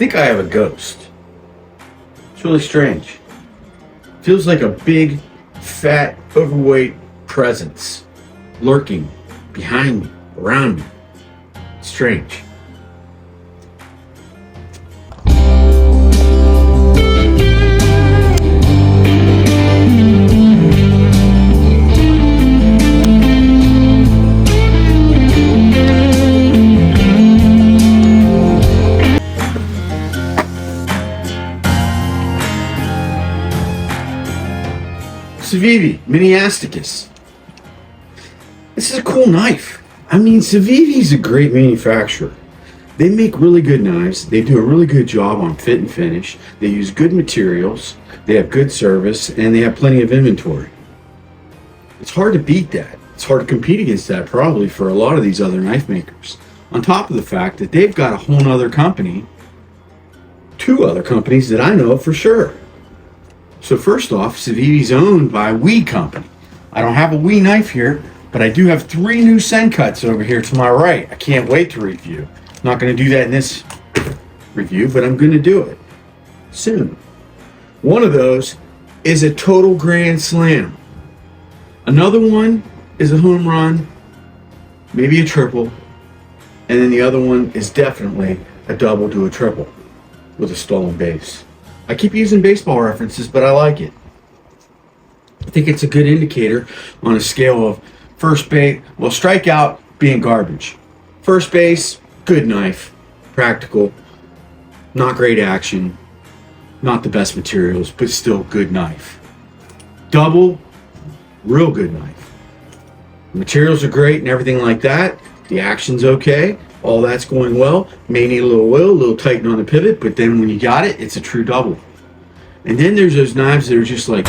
think I have a ghost. It's really strange. Feels like a big, fat, overweight presence lurking behind me, around me. Strange. Civivi, mini asticus. This is a cool knife. I mean, Civivi's a great manufacturer. They make really good knives. They do a really good job on fit and finish. They use good materials. They have good service, and they have plenty of inventory. It's hard to beat that. It's hard to compete against that probably for a lot of these other knife makers. On top of the fact that they've got a whole nother company, two other companies that I know for sure. So first off, Civivi's owned by We Company. I don't have a We knife here, but I do have 3 new Sen cuts over here to my right. I can't wait to review. I'm not going to do that in this review, but I'm going to do it soon. One of those is a total grand slam. Another one is a home run, maybe a triple, and then the other one is definitely a double to a triple with a stolen base. I keep using baseball references, but I like it. I think it's a good indicator on a scale of first base, well, strikeout being garbage. First base, good knife, practical, not great action, not the best materials, but still good knife. Double, real good knife. The materials are great and everything like that. The action's okay. All that's going well. May need a little oil, a little tighten on the pivot, but then when you got it, it's a true double. And then there's those knives that are just like,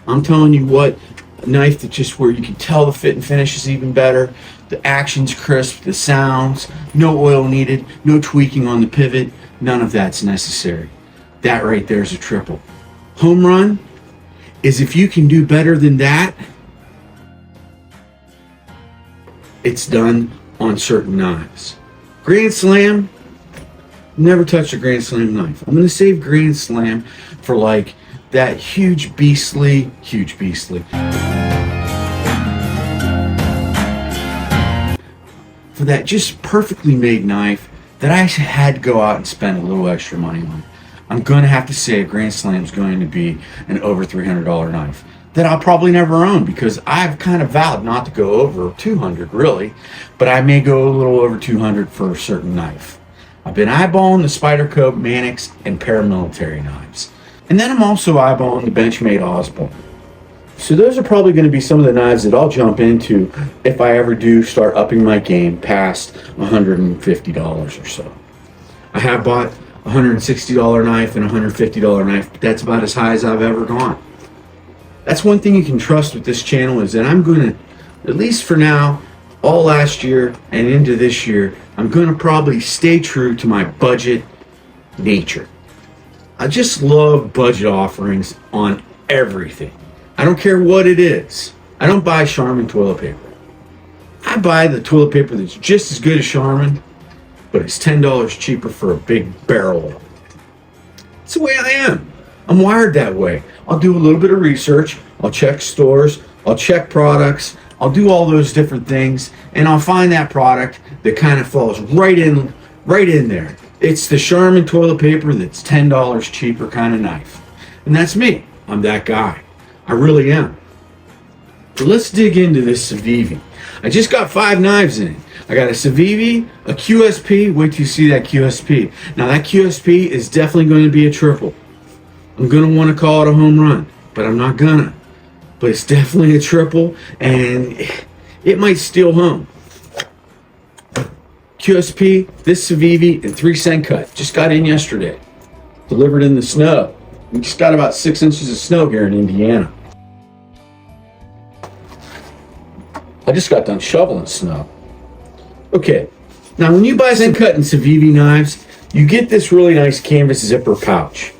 I'm telling you what, a knife that just where you can tell the fit and finish is even better. The action's crisp, the sounds, no oil needed, no tweaking on the pivot, none of that's necessary. That right there is a triple. Home run is if you can do better than that, it's done on certain knives. Grand Slam, never touched a Grand Slam knife. I'm going to save Grand Slam for like that huge beastly, for that just perfectly made knife that I had to go out and spend a little extra money on. I'm going to have to say a Grand Slam is going to be an over $300 knife that I'll probably never own because I've kind of vowed not to go over 200 really, but I may go a little over 200 for a certain knife. I've been eyeballing the Spyderco, Mannix, and paramilitary knives. And then I'm also eyeballing the Benchmade Osborne. So those are probably going to be some of the knives that I'll jump into if I ever do start upping my game past $150 or so. I have bought a $160 knife and a $150 knife, but that's about as high as I've ever gone. That's one thing you can trust with this channel is that I'm going to, at least for now, all last year and into this year, I'm going to probably stay true to my budget nature. I just love budget offerings on everything. I don't care what it is. I don't buy Charmin toilet paper. I buy the toilet paper that's just as good as Charmin, but it's $10 cheaper for a big barrel of it. It's the way I am. I'm wired that way. I'll do a little bit of research. I'll check stores. I'll check products. I'll do all those different things, and I'll find that product that kind of falls right in there. It's the Charmin toilet paper that's $10 cheaper kind of knife. And that's me. I'm that guy. I really am. So let's dig into this Civivi. I just got 5 knives in it. I got a Civivi, a QSP. Wait till you see that QSP. Now that QSP is definitely going to be a triple. I'm going to want to call it a home run, but I'm not gonna. But it's definitely a triple, and it might steal home. QSP, this Civivi, and 3 Sen cut. Just got in yesterday. Delivered in the snow. We just got about 6 inches of snow here in Indiana. I just got done shoveling snow. Okay, now when you buy Sen cut and Civivi knives, you get this really nice canvas zipper pouch.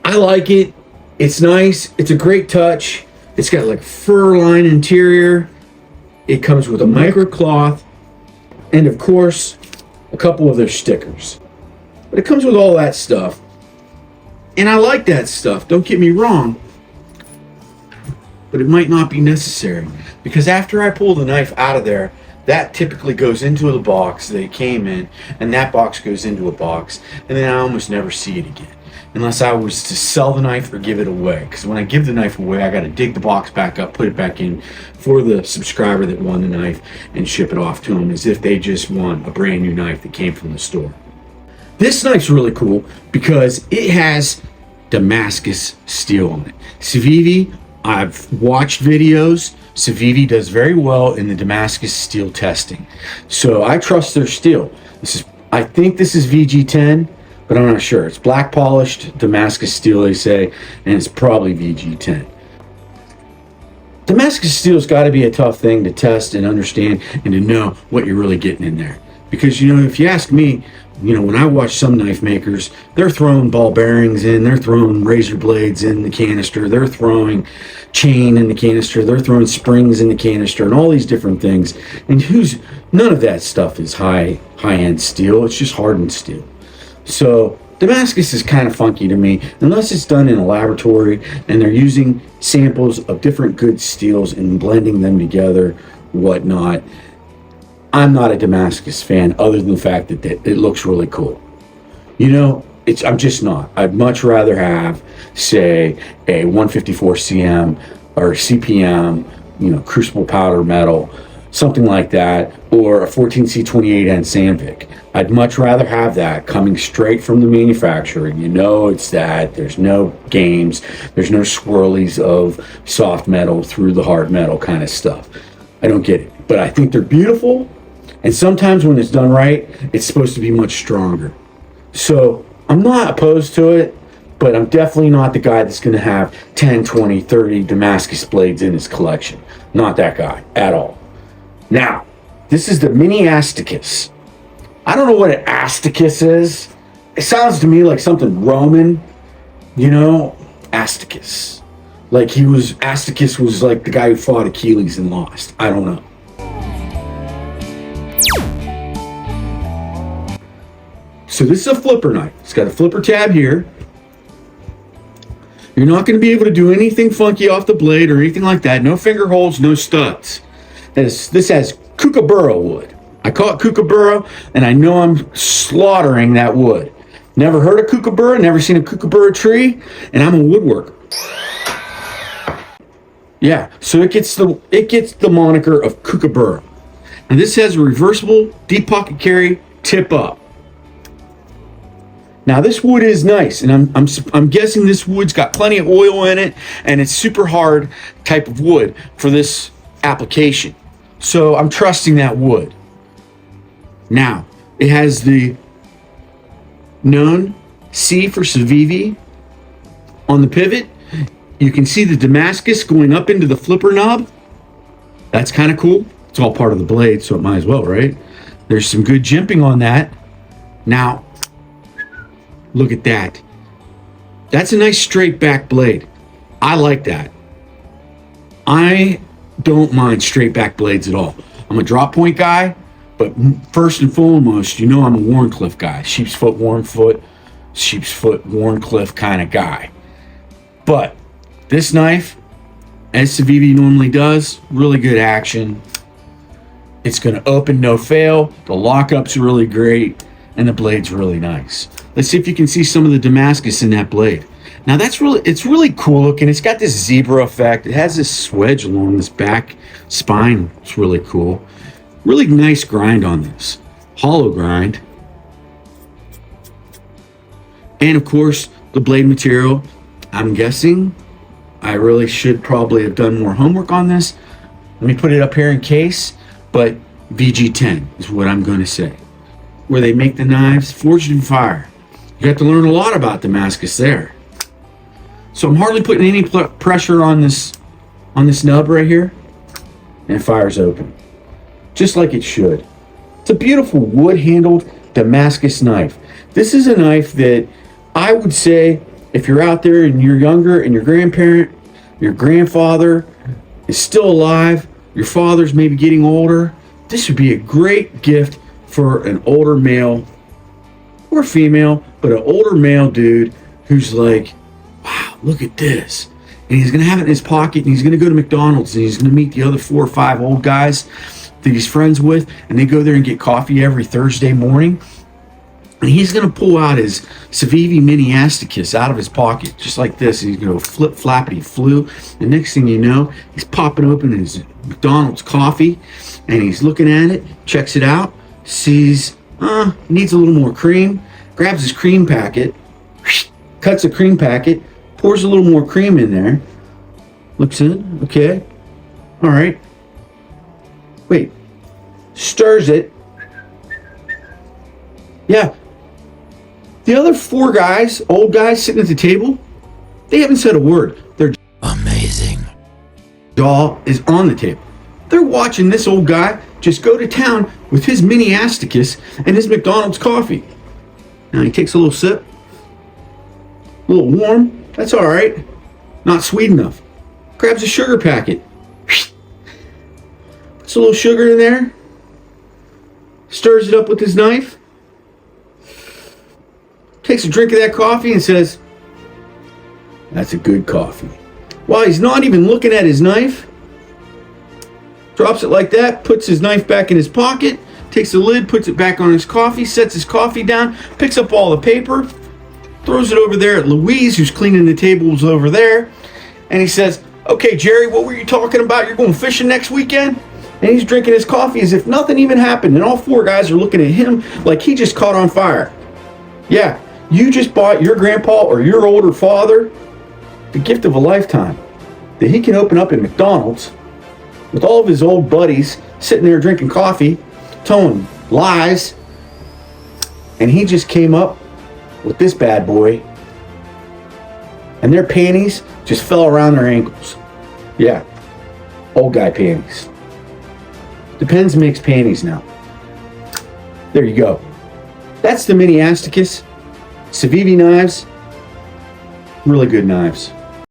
I like it. It's nice. It's a great touch. It's got like fur lined interior. It comes with a micro cloth and, of course, a couple of their stickers. But it comes with all that stuff. And I like that stuff, don't get me wrong. But it might not be necessary. Because after I pull the knife out of there, that typically goes into the box that it came in, and that box goes into a box, and then I almost never see it again. Unless I was to sell the knife or give it away. Because when I give the knife away, I got to dig the box back up, put it back in for the subscriber that won the knife, and ship it off to them as if they just won a brand new knife that came from the store. This knife's really cool because it has Damascus steel on it. Civivi, I've watched videos. Civivi does very well in the Damascus steel testing. So I trust their steel. I think this is VG10, but I'm not sure. It's black polished Damascus steel, they say, and it's probably VG10. Damascus steel's got to be a tough thing to test and understand and to know what you're really getting in there. Because, if you ask me, when I watch some knife makers, they're throwing ball bearings in, they're throwing razor blades in the canister, they're throwing chain in the canister, they're throwing springs in the canister, and all these different things. And none of that stuff is high-end steel. It's just hardened steel. So Damascus is kind of funky to me, unless it's done in a laboratory and they're using samples of different good steels and blending them together, whatnot. I'm not a Damascus fan, other than the fact that it looks really cool. I'm just not. I'd much rather have, say, a 154 cm or CPM, crucible powder metal, something like that, or a 14C28N Sandvik. I'd much rather have that coming straight from the manufacturer. It's that. There's no games. There's no swirlies of soft metal through the hard metal kind of stuff. I don't get it. But I think they're beautiful. And sometimes when it's done right, it's supposed to be much stronger. So I'm not opposed to it, but I'm definitely not the guy that's going to have 10, 20, 30 Damascus blades in his collection. Not that guy at all. Now, this is the mini asticus. I don't know what an asticus is. It sounds to me like something Roman, asticus. Asticus was like the guy who fought Achilles and lost. I don't know. So this is a flipper knife. It's got a flipper tab here. You're not going to be able to do anything funky off the blade or anything like that. No finger holes, no studs. This has kookaburra wood. I call it kookaburra, and I know I'm slaughtering that wood. Never heard of kookaburra, never seen a kookaburra tree, and I'm a woodworker. Yeah, so it gets the moniker of kookaburra. And this has a reversible deep pocket carry tip up. Now this wood is nice, and I'm guessing this wood's got plenty of oil in it, and it's super hard type of wood for this application. So I'm trusting that wood. Now, it has the known C for Civivi on the pivot. You can see the Damascus going up into the flipper knob. That's kind of cool. It's all part of the blade, so it might as well, right? There's some good jimping on that. Now, look at that. That's a nice straight back blade. I like that. I don't mind straight back blades at all. I'm a drop point guy, but first and foremost, I'm a Wharncliffe guy. Sheep's foot, Wharncliffe kind of guy. But this knife, as Civivi normally does, really good action. It's going to open no fail. The lockup's really great, and the blade's really nice. Let's see if you can see some of the Damascus in that blade. Now it's really cool looking. It's got this zebra effect. It has this swedge along this back spine. It's really cool. Really nice grind on this. Hollow grind. And of course, the blade material. I'm guessing I really should probably have done more homework on this. Let me put it up here in case, but VG10 is what I'm going to say. Where they make the knives, forged in fire. You have to learn a lot about Damascus there. So I'm hardly putting any pressure on this nub right here, and it fires open, just like it should. It's a beautiful wood-handled Damascus knife. This is a knife that I would say, if you're out there and you're younger and your grandparent, your grandfather is still alive, your father's maybe getting older, this would be a great gift for an older male or female, but an older male dude who's like, wow, look at this. And he's going to have it in his pocket, and he's going to go to McDonald's, and he's going to meet the other 4 or 5 old guys that he's friends with, and they go there and get coffee every Thursday morning. And he's going to pull out his civivi mini asticus out of his pocket, just like this. And he's going to go flip flappity flu. The next thing you know, he's popping open his McDonald's coffee, and he's looking at it, checks it out, sees, needs a little more cream, grabs his cream packet, cuts the cream packet, pours a little more cream in there, looks in, okay, all right, wait, stirs it, yeah. The other 4 guys, old guys sitting at the table, they haven't said a word. Their Amazing. jaw is on the table. They're watching this old guy just go to town with his mini asticus and his McDonald's coffee. Now he takes a little sip, a little warm, that's all right, not sweet enough. Grabs a sugar packet, puts a little sugar in there, stirs it up with his knife, takes a drink of that coffee and says, that's a good coffee. While he's not even looking at his knife, drops it like that, puts his knife back in his pocket, takes the lid, puts it back on his coffee, sets his coffee down, picks up all the paper, throws it over there at Louise, who's cleaning the tables over there, and he says, okay, Jerry, what were you talking about? You're going fishing next weekend? And he's drinking his coffee as if nothing even happened, and all 4 guys are looking at him like he just caught on fire. Yeah, you just bought your grandpa or your older father the gift of a lifetime that he can open up at McDonald's with all of his old buddies sitting there drinking coffee, telling lies, and he just came up with this bad boy, and their panties just fell around their ankles. Yeah, old guy panties. Depends makes panties now. There you go. That's the mini asticus. Civivi knives, really good knives.